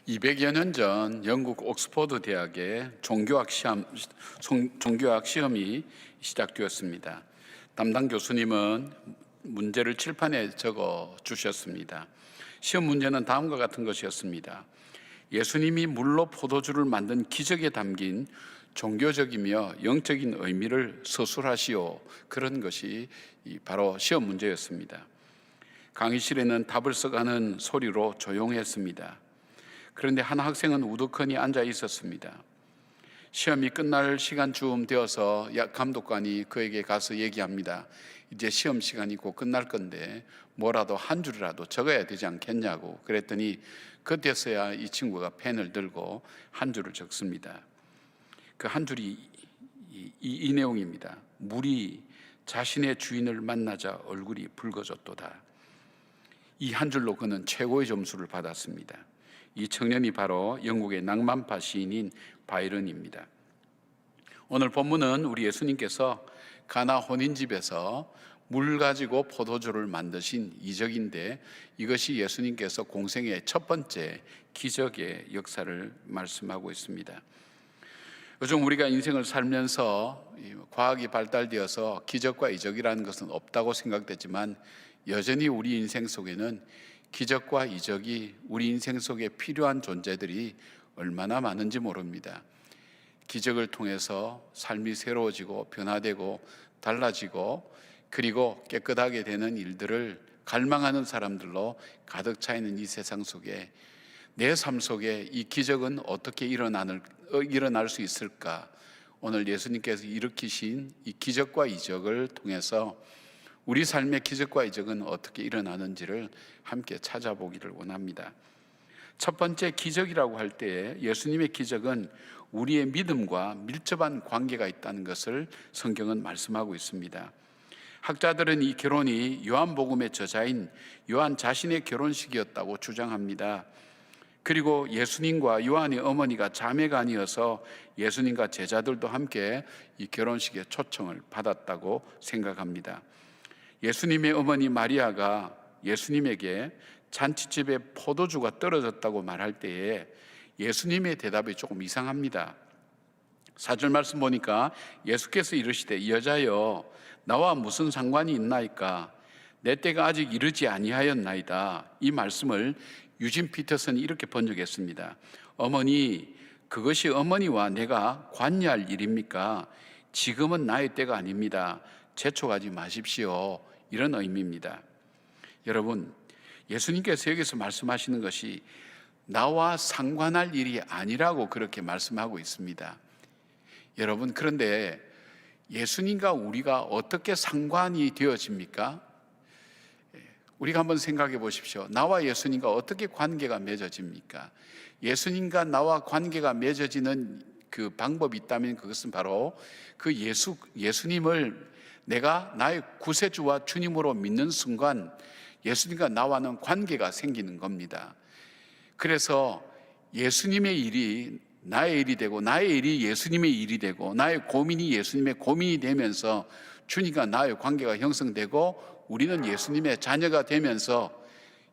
200여 년 전 영국 옥스퍼드 대학의 종교학 시험이 시작되었습니다. 담당 교수님은 문제를 칠판에 적어 주셨습니다. 시험 문제는 다음과 같은 것이었습니다. 예수님이 물로 포도주를 만든 기적에 담긴 종교적이며 영적인 의미를 서술하시오. 그런 것이 바로 시험 문제였습니다. 강의실에는 답을 써가는 소리로 조용했습니다. 그런데 한 학생은 우두커니 앉아 있었습니다. 시험이 끝날 시간쯤 되어서 감독관이 그에게 가서 얘기합니다. 이제 시험 시간이 곧 끝날 건데 뭐라도 한 줄이라도 적어야 되지 않겠냐고. 그랬더니 그때서야 이 친구가 펜을 들고 한 줄을 적습니다. 그 한 줄이 이 내용입니다. 물이 자신의 주인을 만나자 얼굴이 붉어졌도다. 이 한 줄로 그는 최고의 점수를 받았습니다. 이 청년이 바로 영국의 낭만파 시인인 바이런입니다. 오늘 본문은 우리 예수님께서 가나 혼인집에서 물 가지고 포도주를 만드신 이적인데, 이것이 예수님께서 공생의 첫 번째 기적의 역사를 말씀하고 있습니다. 요즘 우리가 인생을 살면서 과학이 발달되어서 기적과 이적이라는 것은 없다고 생각되지만, 여전히 우리 인생 속에는 기적과 이적이 우리 인생 속에 필요한 존재들이 얼마나 많은지 모릅니다. 기적을 통해서 삶이 새로워지고 변화되고 달라지고, 그리고 깨끗하게 되는 일들을 갈망하는 사람들로 가득 차 있는 이 세상 속에 내 삶 속에 이 기적은 어떻게 일어날 수 있을까? 오늘 예수님께서 일으키신 이 기적과 이적을 통해서 우리 삶의 기적과 이적은 어떻게 일어나는지를 함께 찾아보기를 원합니다. 첫 번째 기적이라고 할 때 예수님의 기적은 우리의 믿음과 밀접한 관계가 있다는 것을 성경은 말씀하고 있습니다. 학자들은 이 결혼이 요한복음의 저자인 요한 자신의 결혼식이었다고 주장합니다. 그리고 예수님과 요한의 어머니가 자매가 아니어서 예수님과 제자들도 함께 이 결혼식에 초청을 받았다고 생각합니다. 예수님의 어머니 마리아가 예수님에게 잔치집에 포도주가 떨어졌다고 말할 때에 예수님의 대답이 조금 이상합니다. 4절 말씀 보니까 예수께서 이르시되 여자여 나와 무슨 상관이 있나이까? 내 때가 아직 이르지 아니하였나이다. 이 말씀을 유진 피터슨이 이렇게 번역했습니다. 어머니, 그것이 어머니와 내가 관여할 일입니까? 지금은 나의 때가 아닙니다. 재촉하지 마십시오. 이런 의미입니다. 여러분, 예수님께서 여기서 말씀하시는 것이 나와 상관할 일이 아니라고 그렇게 말씀하고 있습니다. 여러분, 그런데 예수님과 우리가 어떻게 상관이 되어집니까? 우리가 한번 생각해 보십시오. 나와 예수님과 어떻게 관계가 맺어집니까? 예수님과 나와 관계가 맺어지는 그 방법이 있다면 그것은 바로 그 예수님을 내가 나의 구세주와 주님으로 믿는 순간 예수님과 나와는 관계가 생기는 겁니다. 그래서 예수님의 일이 나의 일이 되고, 나의 일이 예수님의 일이 되고, 나의 고민이 예수님의 고민이 되면서 주님과 나의 관계가 형성되고, 우리는 예수님의 자녀가 되면서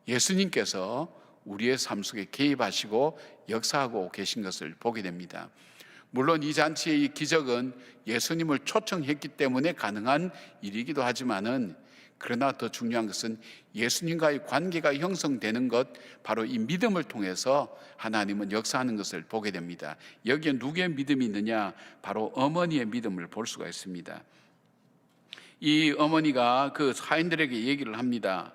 예수님께서 우리의 삶 속에 개입하시고 역사하고 계신 것을 보게 됩니다. 물론 이 잔치의 이 기적은 예수님을 초청했기 때문에 가능한 일이기도 하지만은, 그러나 더 중요한 것은 예수님과의 관계가 형성되는 것, 바로 이 믿음을 통해서 하나님은 역사하는 것을 보게 됩니다. 여기에 누구의 믿음이 있느냐? 바로 어머니의 믿음을 볼 수가 있습니다. 이 어머니가 그 사인들에게 얘기를 합니다.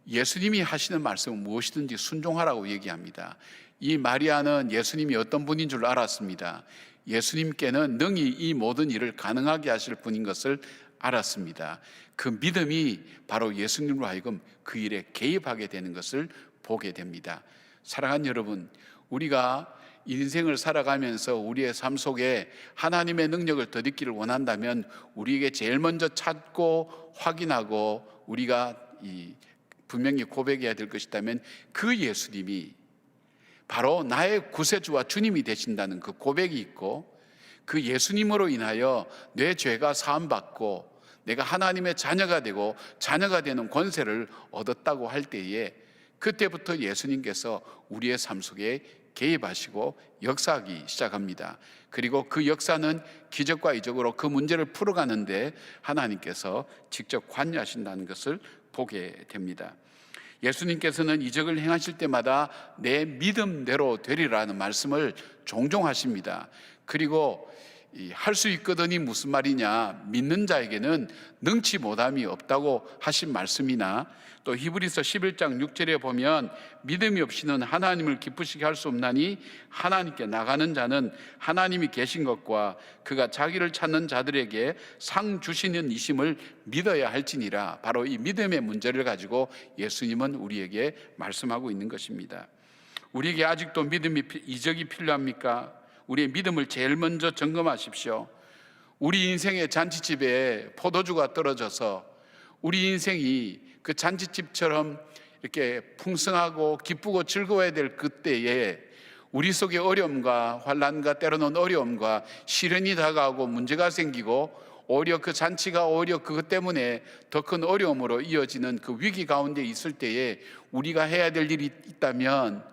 예수님이 하시는 말씀은 무엇이든지 순종하라고 얘기합니다. 이 마리아는 예수님이 어떤 분인 줄 알았습니다. 예수님께는 능히 이 모든 일을 가능하게 하실 분인 것을 알았습니다. 그 믿음이 바로 예수님으로 하여금 그 일에 개입하게 되는 것을 보게 됩니다. 사랑하는 여러분, 우리가 인생을 살아가면서 우리의 삶 속에 하나님의 능력을 더 느끼를 원한다면 우리에게 제일 먼저 찾고 확인하고 우리가 분명히 고백해야 될 것이 있다면 그 예수님이 바로 나의 구세주와 주님이 되신다는 그 고백이 있고, 그 예수님으로 인하여 내 죄가 사함받고 내가 하나님의 자녀가 되고 자녀가 되는 권세를 얻었다고 할 때에 그때부터 예수님께서 우리의 삶 속에 개입하시고 역사하기 시작합니다. 그리고 그 역사는 기적과 이적으로 그 문제를 풀어가는데 하나님께서 직접 관여하신다는 것을 보게 됩니다. 예수님께서는 이적을 행하실 때마다 내 믿음대로 되리라는 말씀을 종종 하십니다. 그리고 할 수 있거든이 무슨 말이냐, 믿는 자에게는 능치 못함이 없다고 하신 말씀이나, 또 히브리서 11장 6절에 보면 믿음이 없이는 하나님을 기쁘시게 할 수 없나니 하나님께 나가는 자는 하나님이 계신 것과 그가 자기를 찾는 자들에게 상 주시는 이심을 믿어야 할지니라. 바로 이 믿음의 문제를 가지고 예수님은 우리에게 말씀하고 있는 것입니다. 우리에게 아직도 이적이 필요합니까? 우리의 믿음을 제일 먼저 점검하십시오. 우리 인생의 잔치집에 포도주가 떨어져서 우리 인생이 그 잔치집처럼 이렇게 풍성하고 기쁘고 즐거워야 될 그때에 우리 속에 어려움과 환난과 때로는 어려움과 시련이 다가오고 문제가 생기고 오히려 그 잔치가 오히려 그것 때문에 더 큰 어려움으로 이어지는 그 위기 가운데 있을 때에 우리가 해야 될 일이 있다면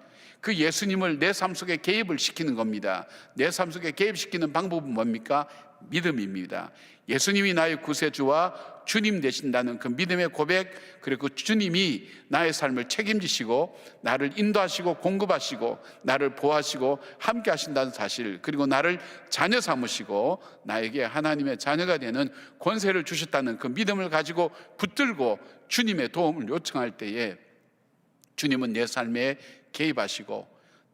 그 예수님을 내 삶 속에 개입을 시키는 겁니다. 내 삶 속에 개입시키는 방법은 뭡니까? 믿음입니다. 예수님이 나의 구세주와 주님 되신다는 그 믿음의 고백, 그리고 주님이 나의 삶을 책임지시고 나를 인도하시고 공급하시고 나를 보호하시고 함께 하신다는 사실, 그리고 나를 자녀 삼으시고 나에게 하나님의 자녀가 되는 권세를 주셨다는 그 믿음을 가지고 붙들고 주님의 도움을 요청할 때에 주님은 내 삶에 개입하시고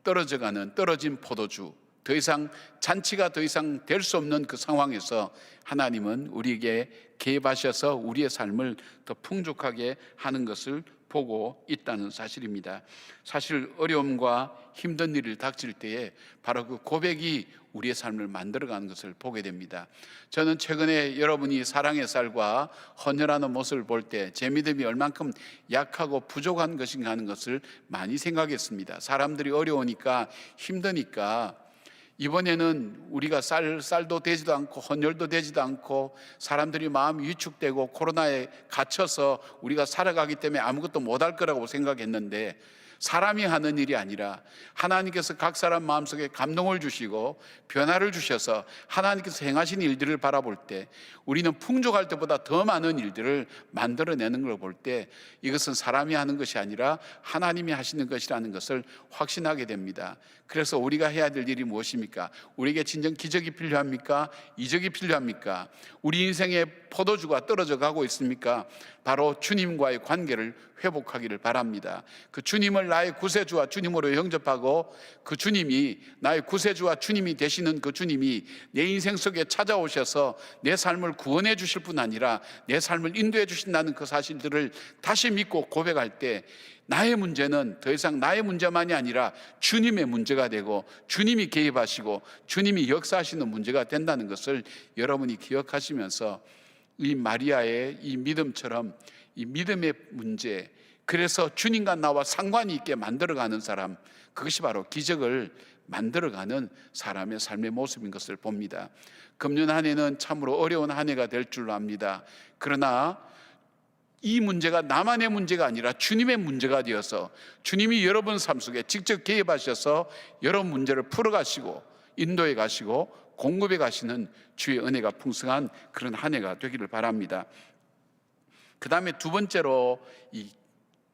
떨어진 포도주, 더 이상 잔치가 더 이상 될 수 없는 그 상황에서 하나님은 우리에게 개입하셔서 우리의 삶을 더 풍족하게 하는 것을 보고 있다는 사실입니다. 사실 어려움과 힘든 일을 닥칠 때에 바로 그 고백이 우리의 삶을 만들어가는 것을 보게 됩니다. 저는 최근에 여러분이 사랑의 쌀과 헌혈하는 모습을 볼 때 제 믿음이 얼만큼 약하고 부족한 것인가 하는 것을 많이 생각했습니다. 사람들이 어려우니까 힘드니까 이번에는 우리가 쌀도 되지도 않고 헌혈도 되지도 않고 사람들이 마음이 위축되고 코로나에 갇혀서 우리가 살아가기 때문에 아무것도 못할 거라고 생각했는데, 사람이 하는 일이 아니라 하나님께서 각 사람 마음속에 감동을 주시고 변화를 주셔서 하나님께서 행하신 일들을 바라볼 때 우리는 풍족할 때보다 더 많은 일들을 만들어내는 걸 볼 때 이것은 사람이 하는 것이 아니라 하나님이 하시는 것이라는 것을 확신하게 됩니다. 그래서 우리가 해야 될 일이 무엇입니까? 우리에게 진정 기적이 필요합니까? 이적이 필요합니까? 우리 인생에 포도주가 떨어져 가고 있습니까? 바로 주님과의 관계를 회복하기를 바랍니다. 그 주님을 나의 구세주와 주님으로 영접하고 그 주님이 나의 구세주와 주님이 되시는 그 주님이 내 인생 속에 찾아오셔서 내 삶을 구원해 주실 뿐 아니라 내 삶을 인도해 주신다는 그 사실들을 다시 믿고 고백할 때 나의 문제는 더 이상 나의 문제만이 아니라 주님의 문제가 되고 주님이 개입하시고 주님이 역사하시는 문제가 된다는 것을 여러분이 기억하시면서 이 마리아의 이 믿음처럼 이 믿음의 문제, 그래서 주님과 나와 상관이 있게 만들어가는 사람, 그것이 바로 기적을 만들어가는 사람의 삶의 모습인 것을 봅니다. 금년 한 해는 참으로 어려운 한 해가 될 줄로 압니다. 그러나 이 문제가 나만의 문제가 아니라 주님의 문제가 되어서 주님이 여러분 삶 속에 직접 개입하셔서 여러 문제를 풀어가시고 인도해 가시고 공급해 가시는 주의 은혜가 풍성한 그런 한 해가 되기를 바랍니다. 그 다음에 두 번째로 이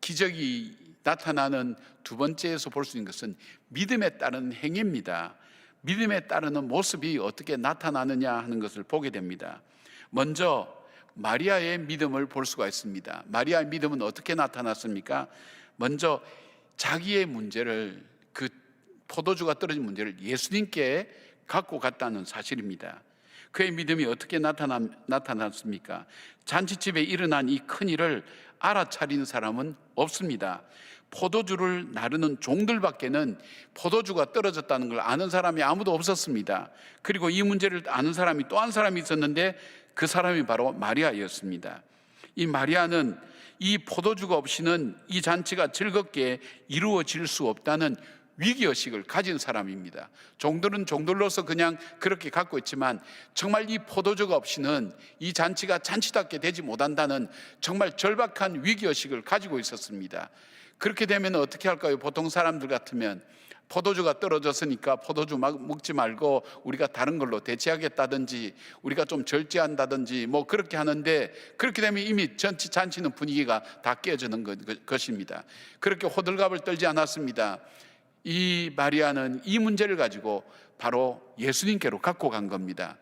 기적이 나타나는 두 번째에서 볼 수 있는 것은 믿음에 따른 행위입니다. 믿음에 따르는 모습이 어떻게 나타나느냐 하는 것을 보게 됩니다. 먼저 마리아의 믿음을 볼 수가 있습니다. 마리아의 믿음은 어떻게 나타났습니까? 먼저 자기의 문제를, 그 포도주가 떨어진 문제를 예수님께 갖고 갔다는 사실입니다. 그의 믿음이 어떻게 나타났습니까? 잔치집에 일어난 이 큰일을 알아차리는 사람은 없습니다. 포도주를 나르는 종들밖에는 포도주가 떨어졌다는 걸 아는 사람이 아무도 없었습니다. 그리고 이 문제를 아는 사람이 또 한 사람이 있었는데 그 사람이 바로 마리아였습니다. 이 마리아는 이 포도주가 없이는 이 잔치가 즐겁게 이루어질 수 없다는 위기의식을 가진 사람입니다. 종들은 종들로서 그냥 그렇게 갖고 있지만 정말 이 포도주가 없이는 이 잔치가 잔치답게 되지 못한다는 정말 절박한 위기의식을 가지고 있었습니다. 그렇게 되면 어떻게 할까요? 보통 사람들 같으면 포도주가 떨어졌으니까 포도주 먹지 말고 우리가 다른 걸로 대체하겠다든지 우리가 좀 절제한다든지 뭐 그렇게 하는데, 그렇게 되면 이미 전체 잔치는 분위기가 다 깨어지는 것입니다. 그렇게 호들갑을 떨지 않았습니다. 이 마리아는 이 문제를 가지고 바로 예수님께로 갖고 간 겁니다.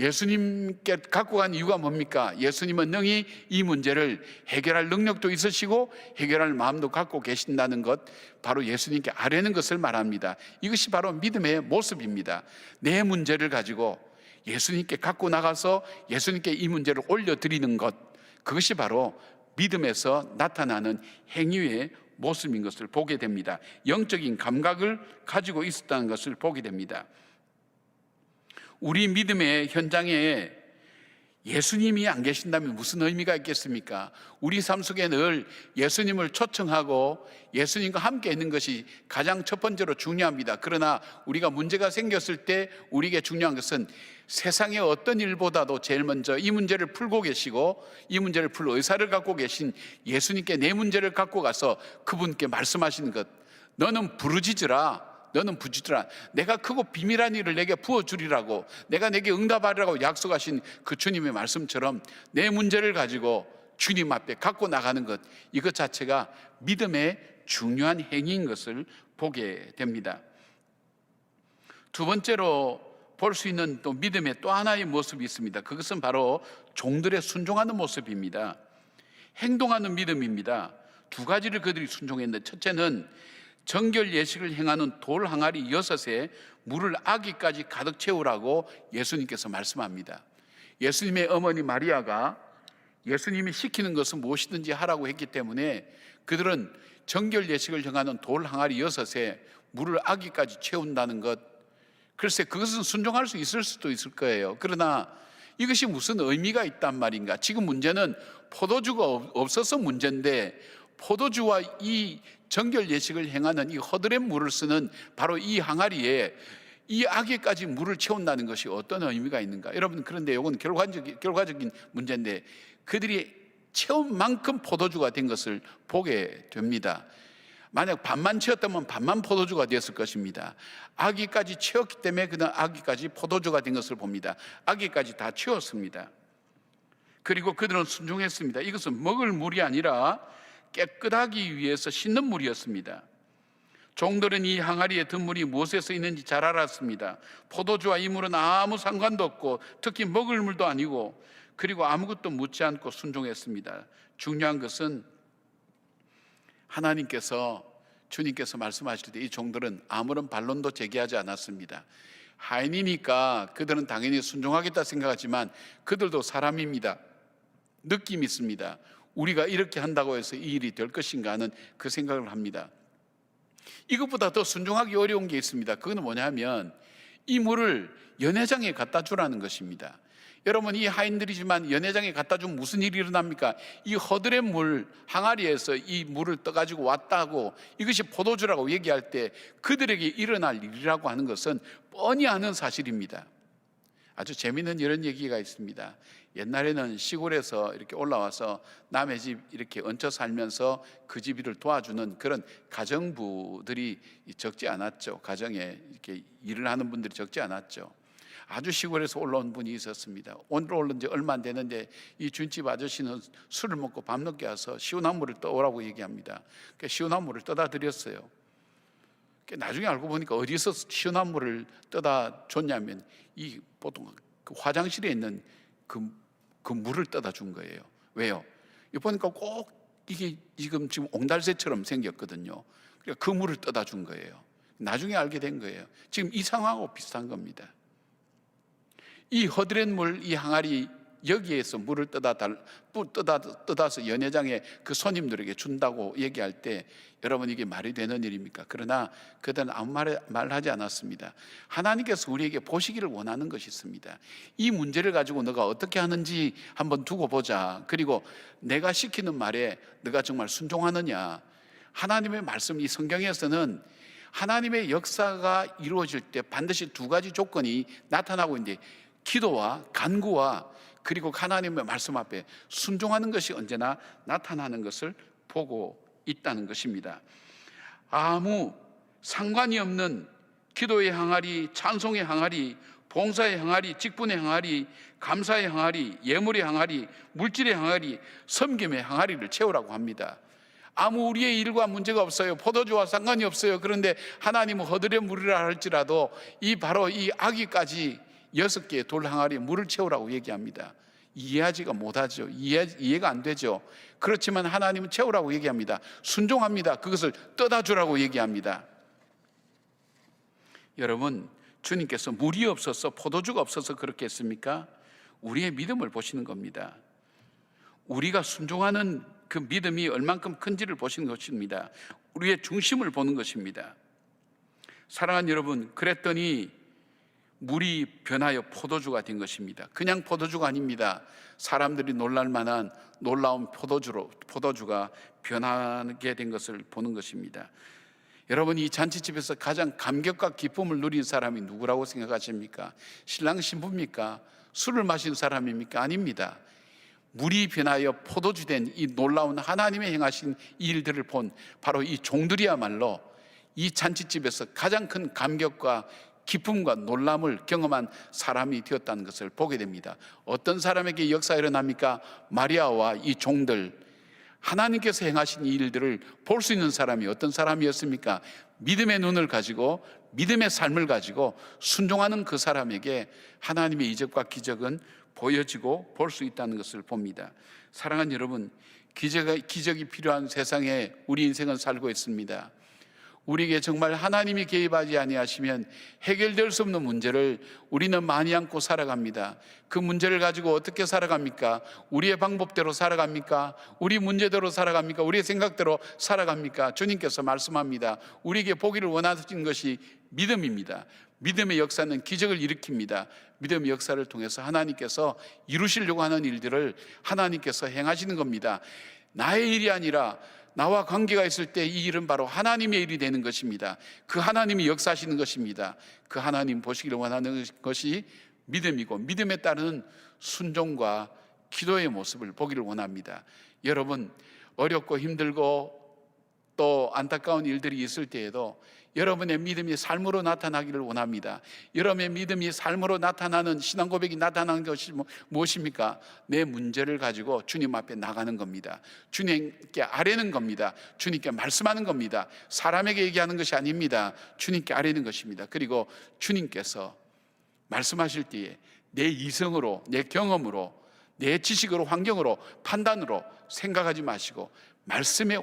예수님께 갖고 간 이유가 뭡니까? 예수님은 능히 이 문제를 해결할 능력도 있으시고 해결할 마음도 갖고 계신다는 것, 바로 예수님께 아뢰는 것을 말합니다. 이것이 바로 믿음의 모습입니다. 내 문제를 가지고 예수님께 갖고 나가서 예수님께 이 문제를 올려드리는 것, 그것이 바로 믿음에서 나타나는 행위의 모습인 것을 보게 됩니다. 영적인 감각을 가지고 있었다는 것을 보게 됩니다. 우리 믿음의 현장에 예수님이 안 계신다면 무슨 의미가 있겠습니까? 우리 삶 속에 늘 예수님을 초청하고 예수님과 함께 있는 것이 가장 첫 번째로 중요합니다. 그러나 우리가 문제가 생겼을 때 우리에게 중요한 것은 세상의 어떤 일보다도 제일 먼저 이 문제를 풀고 계시고 이 문제를 풀 의사를 갖고 계신 예수님께 내 문제를 갖고 가서 그분께 말씀하시는 것. 너는 부르짖으라. 너는 부르짖으라. 내가 크고 비밀한 일을 내게 부어주리라고, 내가 내게 응답하리라고 약속하신 그 주님의 말씀처럼 내 문제를 가지고 주님 앞에 갖고 나가는 것, 이것 자체가 믿음의 중요한 행위인 것을 보게 됩니다. 두 번째로 볼 수 있는 또 믿음의 또 하나의 모습이 있습니다. 그것은 바로 종들의 순종하는 모습입니다. 행동하는 믿음입니다. 두 가지를 그들이 순종했는데, 첫째는 정결 예식을 행하는 돌 항아리 6에 물을 아기까지 가득 채우라고 예수님께서 말씀합니다. 예수님의 어머니 마리아가 예수님이 시키는 것은 무엇이든지 하라고 했기 때문에 그들은 정결 예식을 행하는 돌 항아리 6에 물을 아기까지 채운다는 것, 글쎄 그것은 순종할 수 있을 수도 있을 거예요. 그러나 이것이 무슨 의미가 있단 말인가? 지금 문제는 포도주가 없어서 문제인데, 포도주와 이 정결 예식을 행하는 이 허드렛 물을 쓰는 바로 이 항아리에 이 아기까지 물을 채운다는 것이 어떤 의미가 있는가? 여러분, 그런데 이건 결과적인 문제인데, 그들이 채운 만큼 포도주가 된 것을 보게 됩니다. 만약 반만 채웠다면 반만 포도주가 되었을 것입니다. 아기까지 채웠기 때문에 그는 아기까지 포도주가 된 것을 봅니다. 아기까지 다 채웠습니다. 그리고 그들은 순종했습니다. 이것은 먹을 물이 아니라 깨끗하기 위해서 씻는 물이었습니다. 종들은 이 항아리에 든 물이 무엇에서 있는지 잘 알았습니다. 포도주와 이 물은 아무 상관도 없고 특히 먹을 물도 아니고, 그리고 아무것도 묻지 않고 순종했습니다. 중요한 것은 하나님께서, 주님께서 말씀하실 때 이 종들은 아무런 반론도 제기하지 않았습니다. 하인이니까 그들은 당연히 순종하겠다 생각하지만 그들도 사람입니다. 느낌이 있습니다. 우리가 이렇게 한다고 해서 이 일이 될 것인가 하는 그 생각을 합니다. 이것보다 더 순종하기 어려운 게 있습니다. 그건 뭐냐면 이 물을 연회장에 갖다 주라는 것입니다. 여러분, 이 하인들이지만 연회장에 갖다 주면 무슨 일이 일어납니까? 이 허드렛 물 항아리에서 이 물을 떠가지고 왔다고, 이것이 포도주라고 얘기할 때 그들에게 일어날 일이라고 하는 것은 뻔히 아는 사실입니다. 아주 재미있는 이런 얘기가 있습니다. 옛날에는 시골에서 이렇게 올라와서 남의 집 이렇게 얹혀 살면서 그 집 일을 도와주는 그런 가정부들이 적지 않았죠. 가정에 이렇게 일을 하는 분들이 적지 않았죠. 아주 시골에서 올라온 분이 있었습니다. 오늘 올라온 지 얼마 안 되는데 이 준집 아저씨는 술을 먹고 밤늦게 와서 시원한 물을 떠오라고 얘기합니다. 시원한 물을 떠다 드렸어요. 나중에 알고 보니까 어디서 시원한 물을 떠다 줬냐면 이 보통 그 화장실에 있는 그 물을 떠다 준 거예요. 왜요? 보니까 꼭 이게 지금 옹달새처럼 생겼거든요. 그러니까 그 물을 떠다 준 거예요. 나중에 알게 된 거예요. 지금 이 상황하고 비슷한 겁니다. 이 허드렛 물, 이 항아리 여기에서 물을 떠다서 연회장에 그 손님들에게 준다고 얘기할 때 여러분, 이게 말이 되는 일입니까? 그러나 그들은 아무 말하지 않았습니다. 하나님께서 우리에게 보시기를 원하는 것이 있습니다. 이 문제를 가지고 너가 어떻게 하는지 한번 두고 보자. 그리고 내가 시키는 말에 너가 정말 순종하느냐. 하나님의 말씀, 이 성경에서는 하나님의 역사가 이루어질 때 반드시 두 가지 조건이 나타나고 있는데, 기도와 간구와 그리고 하나님의 말씀 앞에 순종하는 것이 언제나 나타나는 것을 보고 있다는 것입니다. 아무 상관이 없는 기도의 항아리, 찬송의 항아리, 봉사의 항아리, 직분의 항아리, 감사의 항아리, 예물의 항아리, 물질의 항아리, 섬김의 항아리를 채우라고 합니다. 아무 우리의 일과 문제가 없어요. 포도주와 상관이 없어요. 그런데 하나님은 허들에 물이라 할지라도 바로 이 아기까지 6개의 돌 항아리에 물을 채우라고 얘기합니다. 이해하지가 못하죠. 이해가 안 되죠. 그렇지만 하나님은 채우라고 얘기합니다. 순종합니다. 그것을 떠다 주라고 얘기합니다. 여러분, 주님께서 물이 없어서, 포도주가 없어서 그렇게 했습니까? 우리의 믿음을 보시는 겁니다. 우리가 순종하는 그 믿음이 얼만큼 큰지를 보시는 것입니다. 우리의 중심을 보는 것입니다. 사랑하는 여러분, 그랬더니 물이 변하여 포도주가 된 것입니다. 그냥 포도주가 아닙니다. 사람들이 놀랄 만한 놀라운 포도주가 변하게 된 것을 보는 것입니다. 여러분, 이 잔치집에서 가장 감격과 기쁨을 누린 사람이 누구라고 생각하십니까? 신랑 신부입니까? 술을 마신 사람입니까? 아닙니다. 물이 변하여 포도주 된 이 놀라운 하나님의 행하신 일들을 본 바로 이 종들이야말로 이 잔치집에서 가장 큰 감격과 기쁨과 놀람을 경험한 사람이 되었다는 것을 보게 됩니다. 어떤 사람에게 역사가 일어납니까? 마리아와 이 종들, 하나님께서 행하신 이 일들을 볼 수 있는 사람이 어떤 사람이었습니까? 믿음의 눈을 가지고, 믿음의 삶을 가지고 순종하는 그 사람에게 하나님의 이적과 기적은 보여지고 볼 수 있다는 것을 봅니다. 사랑하는 여러분, 기적이 필요한 세상에 우리 인생은 살고 있습니다. 우리에게 정말 하나님이 개입하지 아니하시면 해결될 수 없는 문제를 우리는 많이 안고 살아갑니다. 그 문제를 가지고 어떻게 살아갑니까? 우리의 방법대로 살아갑니까? 우리 문제대로 살아갑니까? 우리의 생각대로 살아갑니까? 주님께서 말씀합니다. 우리에게 보기를 원하신 것이 믿음입니다. 믿음의 역사는 기적을 일으킵니다. 믿음의 역사를 통해서 하나님께서 이루시려고 하는 일들을 하나님께서 행하시는 겁니다. 나의 일이 아니라 나와 관계가 있을 때 이 일은 바로 하나님의 일이 되는 것입니다. 그 하나님이 역사하시는 것입니다. 그 하나님 보시기를 원하는 것이 믿음이고, 믿음에 따르는 순종과 기도의 모습을 보기를 원합니다. 여러분, 어렵고 힘들고 또 안타까운 일들이 있을 때에도 여러분의 믿음이 삶으로 나타나기를 원합니다. 여러분의 믿음이 삶으로 나타나는, 신앙 고백이 나타나는 것이 무엇입니까? 내 문제를 가지고 주님 앞에 나가는 겁니다. 주님께 아뢰는 겁니다. 주님께 말씀하는 겁니다. 사람에게 얘기하는 것이 아닙니다. 주님께 아뢰는 것입니다. 그리고 주님께서 말씀하실 때에 내 이성으로, 내 경험으로, 내 지식으로, 환경으로, 판단으로 생각하지 마시고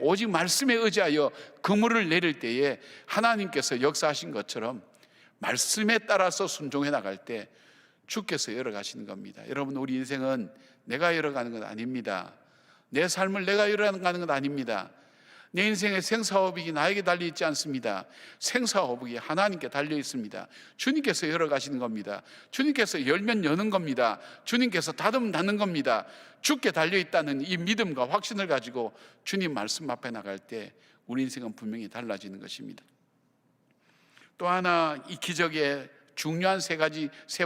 오직 말씀에 의지하여 그물을 내릴 때에 하나님께서 역사하신 것처럼 말씀에 따라서 순종해 나갈 때 주께서 열어가시는 겁니다. 여러분, 우리 인생은 내가 열어가는 것 아닙니다. 내 삶을 내가 열어가는 것 아닙니다. 내 인생의 생사호흡이 나에게 달려있지 않습니다. 생사호흡이 하나님께 달려있습니다. 주님께서 열어가시는 겁니다. 주님께서 열면 여는 겁니다. 주님께서 닫으면 닫는 겁니다. 주께 달려있다는 이 믿음과 확신을 가지고 주님 말씀 앞에 나갈 때 우리 인생은 분명히 달라지는 것입니다. 또 하나, 이 기적의 중요한 세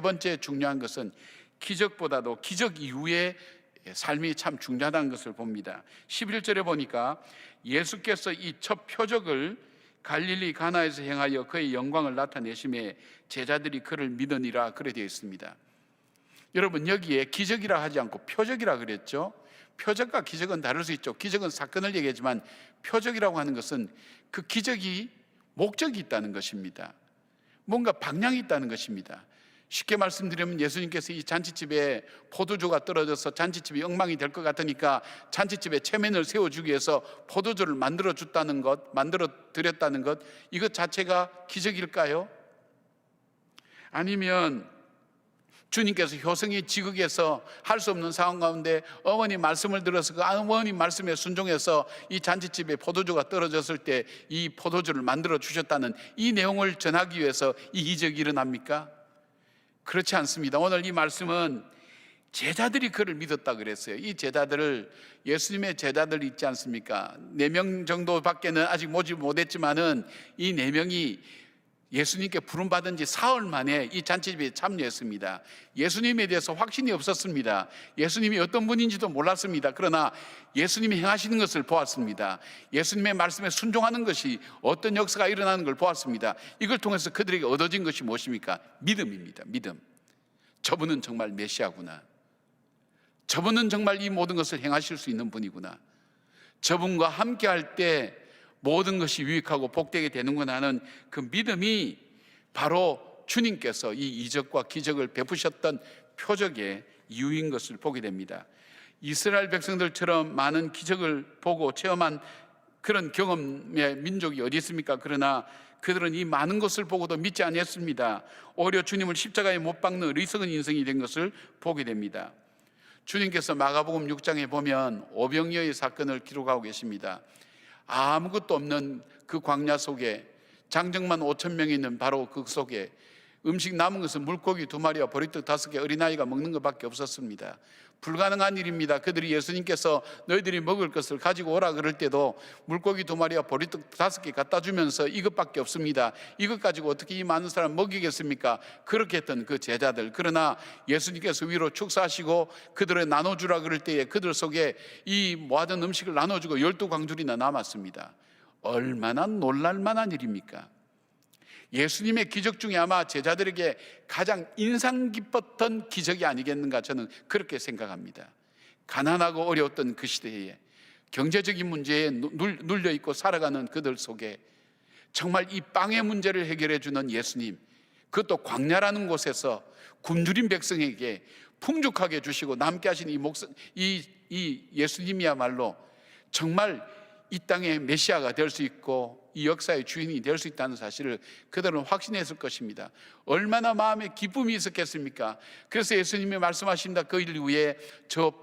번째 중요한 것은 기적보다도 기적 이후에 삶이 참 중요하다는 것을 봅니다. 11절에 보니까 예수께서 이 첫 표적을 갈릴리 가나에서 행하여 그의 영광을 나타내심에 제자들이 그를 믿으니라, 그래 되어 있습니다. 여러분, 여기에 기적이라 하지 않고 표적이라 그랬죠. 표적과 기적은 다를 수 있죠. 기적은 사건을 얘기하지만 표적이라고 하는 것은 그 기적이 목적이 있다는 것입니다. 뭔가 방향이 있다는 것입니다. 쉽게 말씀드리면 예수님께서 이 잔치집에 포도주가 떨어져서 잔치집이 엉망이 될 것 같으니까 잔치집에 체면을 세워주기 위해서 포도주를 만들어 줬다는 것, 만들어 드렸다는 것, 이것 자체가 기적일까요? 아니면 주님께서 효성이 지극에서 할 수 없는 상황 가운데 어머니 말씀을 들어서 그 어머니 말씀에 순종해서 이 잔치집에 포도주가 떨어졌을 때 이 포도주를 만들어 주셨다는 이 내용을 전하기 위해서 이 기적이 일어납니까? 그렇지 않습니다. 오늘 이 말씀은 제자들이 그를 믿었다 그랬어요. 이 제자들을, 예수님의 제자들 있지 않습니까? 4명 정도밖에는 아직 모집 못했지만은 이 4명이 예수님께 부름받은 지 사흘 만에 이 잔치집에 참여했습니다. 예수님에 대해서 확신이 없었습니다. 예수님이 어떤 분인지도 몰랐습니다. 그러나 예수님이 행하시는 것을 보았습니다. 예수님의 말씀에 순종하는 것이 어떤 역사가 일어나는 걸 보았습니다. 이걸 통해서 그들에게 얻어진 것이 무엇입니까? 믿음입니다. 믿음. 저분은 정말 메시아구나. 저분은 정말 이 모든 것을 행하실 수 있는 분이구나. 저분과 함께 할 때 모든 것이 유익하고 복되게 되는구나 하는 그 믿음이 바로 주님께서 이 이적과 기적을 베푸셨던 표적의 이유인 것을 보게 됩니다. 이스라엘 백성들처럼 많은 기적을 보고 체험한 그런 경험의 민족이 어디 있습니까? 그러나 그들은 이 많은 것을 보고도 믿지 아니했습니다. 오히려 주님을 십자가에 못 박는 어리석은 인생이 된 것을 보게 됩니다. 주님께서 마가복음 6장에 보면 오병이어의 사건을 기록하고 계십니다. 아무것도 없는 그 광야 속에 장정만 5천 명이 있는 바로 그 속에 음식 남은 것은 물고기 2마리와 보리떡 5개 어린아이가 먹는 것밖에 없었습니다. 불가능한 일입니다. 그들이 예수님께서 너희들이 먹을 것을 가지고 오라 그럴 때도 물고기 2마리와 보리떡 5개 갖다 주면서 이것밖에 없습니다. 이것 가지고 어떻게 이 많은 사람 먹이겠습니까? 그렇게 했던 그 제자들. 그러나 예수님께서 위로 축사하시고 그들을 나눠주라 그럴 때에 그들 속에 이 모아둔 음식을 나눠주고 12광줄이나 남았습니다. 얼마나 놀랄만한 일입니까? 예수님의 기적 중에 아마 제자들에게 가장 인상 깊었던 기적이 아니겠는가, 저는 그렇게 생각합니다. 가난하고 어려웠던 그 시대에 경제적인 문제에 눌려있고 살아가는 그들 속에 정말 이 빵의 문제를 해결해 주는 예수님, 그것도 광야라는 곳에서 굶주린 백성에게 풍족하게 주시고 남게 하신 이 예수님이야말로 정말 이 땅의 메시아가 될 수 있고 이 역사의 주인이 될 수 있다는 사실을 그들은 확신했을 것입니다. 얼마나 마음에 기쁨이 있었겠습니까? 그래서 예수님이 말씀하십니다. 그 일 후에 저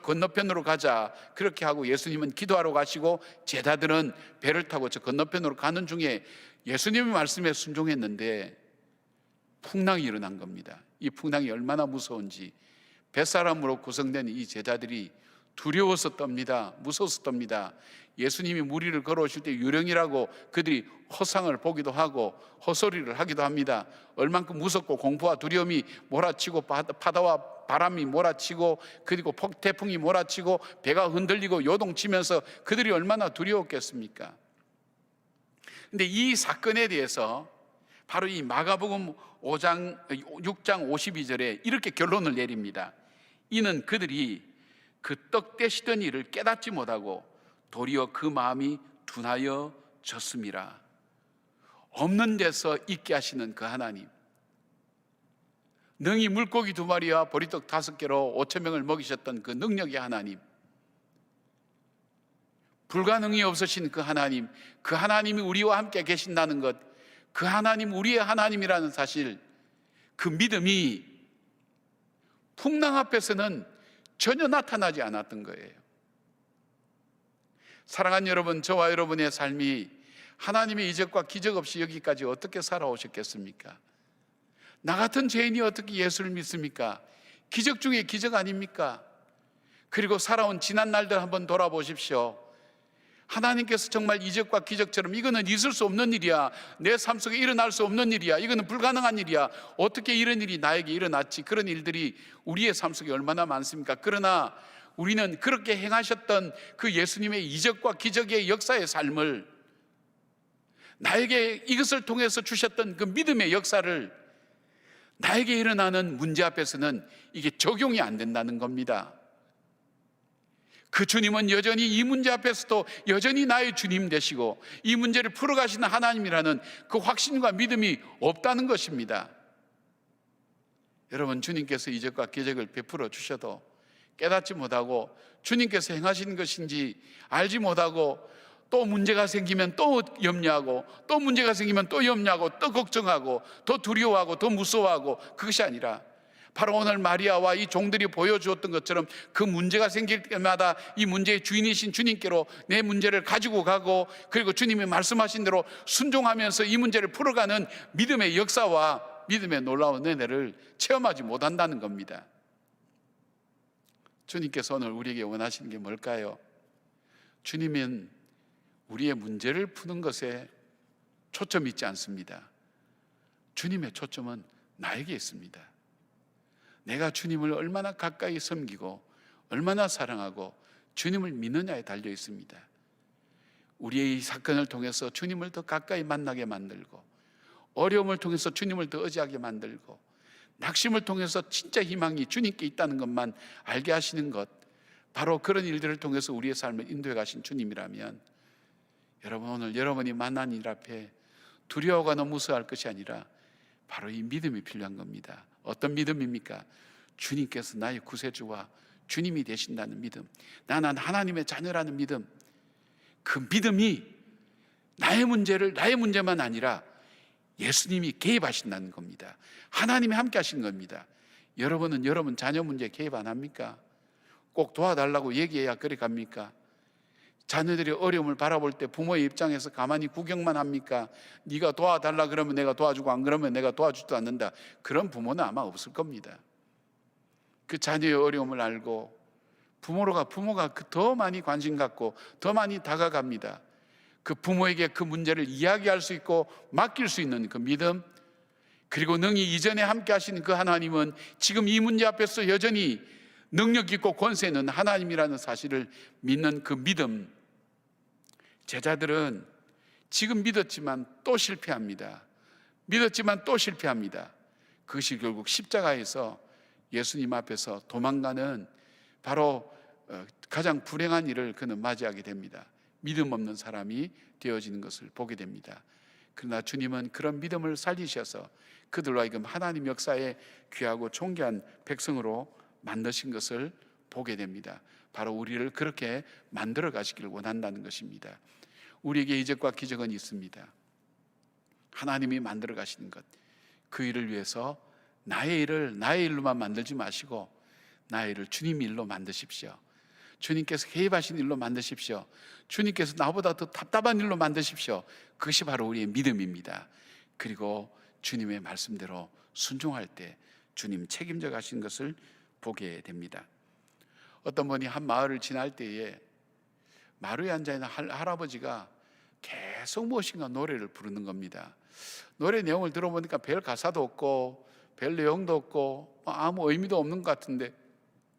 건너편으로 가자, 그렇게 하고 예수님은 기도하러 가시고 제자들은 배를 타고 저 건너편으로 가는 중에 예수님의 말씀에 순종했는데 풍랑이 일어난 겁니다. 이 풍랑이 얼마나 무서운지 뱃사람으로 구성된 이 제자들이 두려워서 떱니다. 무서워서 떱니다. 예수님이 무리를 걸어오실 때 유령이라고 그들이 허상을 보기도 하고 헛소리를 하기도 합니다. 얼만큼 무섭고 공포와 두려움이 몰아치고 바다와 바람이 몰아치고 그리고 태풍이 몰아치고 배가 흔들리고 요동치면서 그들이 얼마나 두려웠겠습니까? 그런데 이 사건에 대해서 바로 이 마가복음 6장 52절에 이렇게 결론을 내립니다. 이는 그들이 그 떡 떼시던 일을 깨닫지 못하고 도리어 그 마음이 둔하여졌음이라. 없는 데서 있게 하시는 그 하나님, 능히 물고기 2마리와 보리떡 5개로 5천 명을 먹이셨던 그 능력의 하나님, 불가능이 없으신 그 하나님, 그 하나님이 우리와 함께 계신다는 것, 그 하나님 우리의 하나님이라는 사실, 그 믿음이 풍랑 앞에서는 전혀 나타나지 않았던 거예요. 사랑하는 여러분, 저와 여러분의 삶이 하나님의 이적과 기적 없이 여기까지 어떻게 살아오셨겠습니까? 나 같은 죄인이 어떻게 예수를 믿습니까? 기적 중에 기적 아닙니까? 그리고 살아온 지난 날들 한번 돌아보십시오. 하나님께서 정말 이적과 기적처럼 이거는 있을 수 없는 일이야, 내 삶 속에 일어날 수 없는 일이야, 이거는 불가능한 일이야, 어떻게 이런 일이 나에게 일어났지, 그런 일들이 우리의 삶 속에 얼마나 많습니까? 그러나 우리는 그렇게 행하셨던 그 예수님의 이적과 기적의 역사의 삶을, 나에게 이것을 통해서 주셨던 그 믿음의 역사를 나에게 일어나는 문제 앞에서는 이게 적용이 안 된다는 겁니다. 그 주님은 여전히 이 문제 앞에서도 여전히 나의 주님 되시고 이 문제를 풀어가시는 하나님이라는 그 확신과 믿음이 없다는 것입니다. 여러분, 주님께서 이적과 기적을 베풀어 주셔도 깨닫지 못하고 주님께서 행하신 것인지 알지 못하고 또 문제가 생기면 또 염려하고 또 문제가 생기면 또 염려하고 또 걱정하고 더 두려워하고 더 무서워하고, 그것이 아니라 바로 오늘 마리아와 이 종들이 보여주었던 것처럼 그 문제가 생길 때마다 이 문제의 주인이신 주님께로 내 문제를 가지고 가고, 그리고 주님이 말씀하신 대로 순종하면서 이 문제를 풀어가는 믿음의 역사와 믿음의 놀라운 은혜를 체험하지 못한다는 겁니다. 주님께서 오늘 우리에게 원하시는 게 뭘까요? 주님은 우리의 문제를 푸는 것에 초점이 있지 않습니다. 주님의 초점은 나에게 있습니다. 내가 주님을 얼마나 가까이 섬기고 얼마나 사랑하고 주님을 믿느냐에 달려 있습니다. 우리의 이 사건을 통해서 주님을 더 가까이 만나게 만들고, 어려움을 통해서 주님을 더 의지하게 만들고, 낙심을 통해서 진짜 희망이 주님께 있다는 것만 알게 하시는 것, 바로 그런 일들을 통해서 우리의 삶을 인도해 가신 주님이라면, 여러분, 오늘 여러분이 만난 일 앞에 두려워하거나 무서워할 것이 아니라 바로 이 믿음이 필요한 겁니다. 어떤 믿음입니까? 주님께서 나의 구세주와 주님이 되신다는 믿음, 나는 하나님의 자녀라는 믿음. 그 믿음이 나의 문제만 아니라 예수님이 개입하신다는 겁니다. 하나님이 함께 하신 겁니다. 여러분은 여러분 자녀 문제에 개입 안 합니까? 꼭 도와달라고 얘기해야 그리 갑니까? 자녀들이 어려움을 바라볼 때 부모의 입장에서 가만히 구경만 합니까? 네가 도와달라 그러면 내가 도와주고 안 그러면 내가 도와주지도 않는다. 그런 부모는 아마 없을 겁니다. 그 자녀의 어려움을 알고 부모가 더 많이 관심 갖고 더 많이 다가갑니다. 그 부모에게 그 문제를 이야기할 수 있고 맡길 수 있는 그 믿음, 그리고 능히 이전에 함께 하시는 그 하나님은 지금 이 문제 앞에서 여전히 능력 있고 권세 있는 하나님이라는 사실을 믿는 그 믿음. 제자들은 지금 믿었지만 또 실패합니다. 그것이 결국 십자가에서 예수님 앞에서 도망가는 바로 가장 불행한 일을 그는 맞이하게 됩니다. 믿음 없는 사람이 되어지는 것을 보게 됩니다. 그러나 주님은 그런 믿음을 살리셔서 그들로 하여금 하나님 역사에 귀하고 존귀한 백성으로 만드신 것을 보게 됩니다. 바로 우리를 그렇게 만들어 가시기를 원한다는 것입니다. 우리에게 이적과 기적은 있습니다. 하나님이 만들어 가시는 것, 그 일을 위해서 나의 일로만 만들지 마시고 나의 일을 주님 일로 만드십시오. 주님께서 개입하신 일로 만드십시오. 주님께서 나보다 더 답답한 일로 만드십시오. 그것이 바로 우리의 믿음입니다. 그리고 주님의 말씀대로 순종할 때 주님 책임져 가신 것을 보게 됩니다. 어떤 분이 한 마을을 지날 때에 마루에 앉아있는 할아버지가 계속 무엇인가 노래를 부르는 겁니다. 노래 내용을 들어보니까 별 가사도 없고 별 내용도 없고 아무 의미도 없는 것 같은데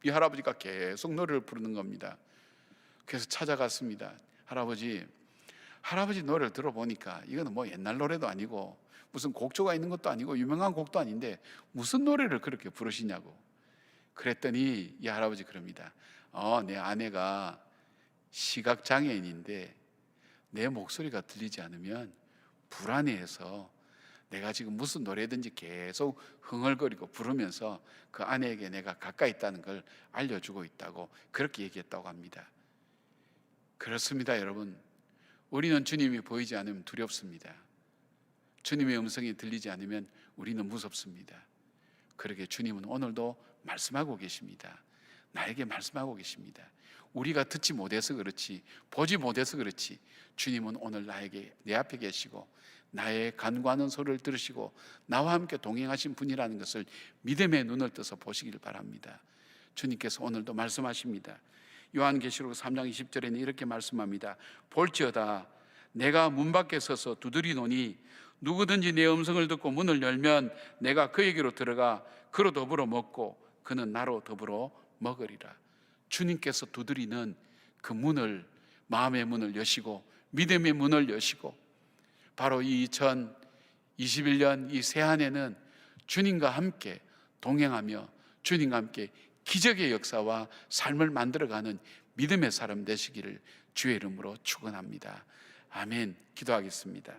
이 할아버지가 계속 노래를 부르는 겁니다. 그래서 찾아갔습니다. 할아버지 노래를 들어보니까 이거는 뭐 옛날 노래도 아니고 무슨 곡조가 있는 것도 아니고 유명한 곡도 아닌데 무슨 노래를 그렇게 부르시냐고. 그랬더니 이 할아버지 그럽니다. 내 아내가 시각장애인인데 내 목소리가 들리지 않으면 불안해해서 내가 지금 무슨 노래든지 계속 흥얼거리고 부르면서 그 아내에게 내가 가까이 있다는 걸 알려주고 있다고 그렇게 얘기했다고 합니다. 그렇습니다, 여러분. 우리는 주님이 보이지 않으면 두렵습니다. 주님의 음성이 들리지 않으면 우리는 무섭습니다. 그러게 주님은 오늘도 말씀하고 계십니다. 나에게 말씀하고 계십니다. 우리가 듣지 못해서 그렇지, 보지 못해서 그렇지, 주님은 오늘 내 앞에 계시고 나의 간구하는 소리를 들으시고 나와 함께 동행하신 분이라는 것을 믿음의 눈을 떠서 보시길 바랍니다. 주님께서 오늘도 말씀하십니다. 요한계시록 3장 20절에는 이렇게 말씀합니다. 볼지어다 내가 문 밖에 서서 두드리노니 누구든지 내 음성을 듣고 문을 열면 내가 그에게로 들어가 그로 더불어 먹고 그는 나로 더불어 먹으리라. 주님께서 두드리는 그 문을, 마음의 문을 여시고 믿음의 문을 여시고 바로 이 2021년 이 새해에는 주님과 함께 동행하며 주님과 함께 기적의 역사와 삶을 만들어가는 믿음의 사람 되시기를 주의 이름으로 축원합니다. 아멘. 기도하겠습니다.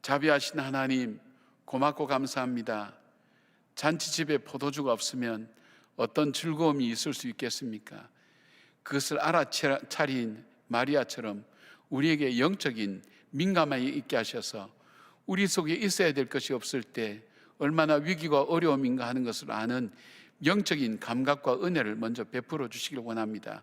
자비하신 하나님, 고맙고 감사합니다. 잔치집에 포도주가 없으면 어떤 즐거움이 있을 수 있겠습니까? 그것을 알아차린 마리아처럼 우리에게 영적인 민감함이 있게 하셔서 우리 속에 있어야 될 것이 없을 때 얼마나 위기가 어려움인가 하는 것을 아는 영적인 감각과 은혜를 먼저 베풀어 주시길 원합니다.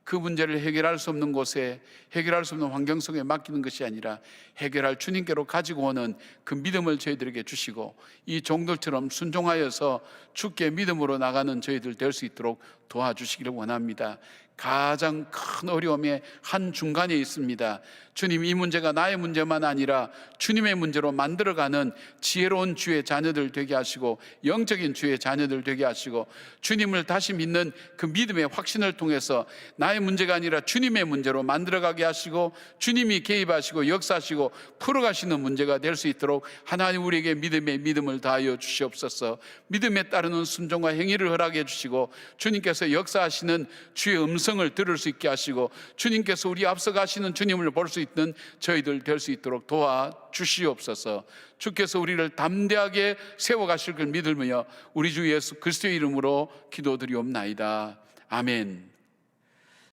그 문제를 해결할 수 없는 곳에, 해결할 수 없는 환경 속에 맡기는 것이 아니라 해결할 주님께로 가지고 오는 그 믿음을 저희들에게 주시고 이 종들처럼 순종하여서 주께 믿음으로 나가는 저희들 될 수 있도록 도와주시기를 원합니다. 가장 큰 어려움의 한중간에 있습니다. 주님, 이 문제가 나의 문제만 아니라 주님의 문제로 만들어가는 지혜로운 주의 자녀들 되게 하시고, 영적인 주의 자녀들 되게 하시고, 주님을 다시 믿는 그 믿음의 확신을 통해서 나의 문제가 아니라 주님의 문제로 만들어가게 하시고, 주님이 개입하시고 역사하시고 풀어가시는 문제가 될 수 있도록 하나님 우리에게 믿음을 다하여 주시옵소서. 믿음에 따르는 순종과 행위를 허락해 주시고, 주님께서 역사하시는 주의 음성을 들을 수 있게 하시고, 주님께서 우리 앞서가시는 주님을 볼 수 있는 저희들 될 수 있도록 도와주시옵소서. 주께서 우리를 담대하게 세워가실 걸 믿으며 우리 주 예수 그리스도의 이름으로 기도드리옵나이다. 아멘.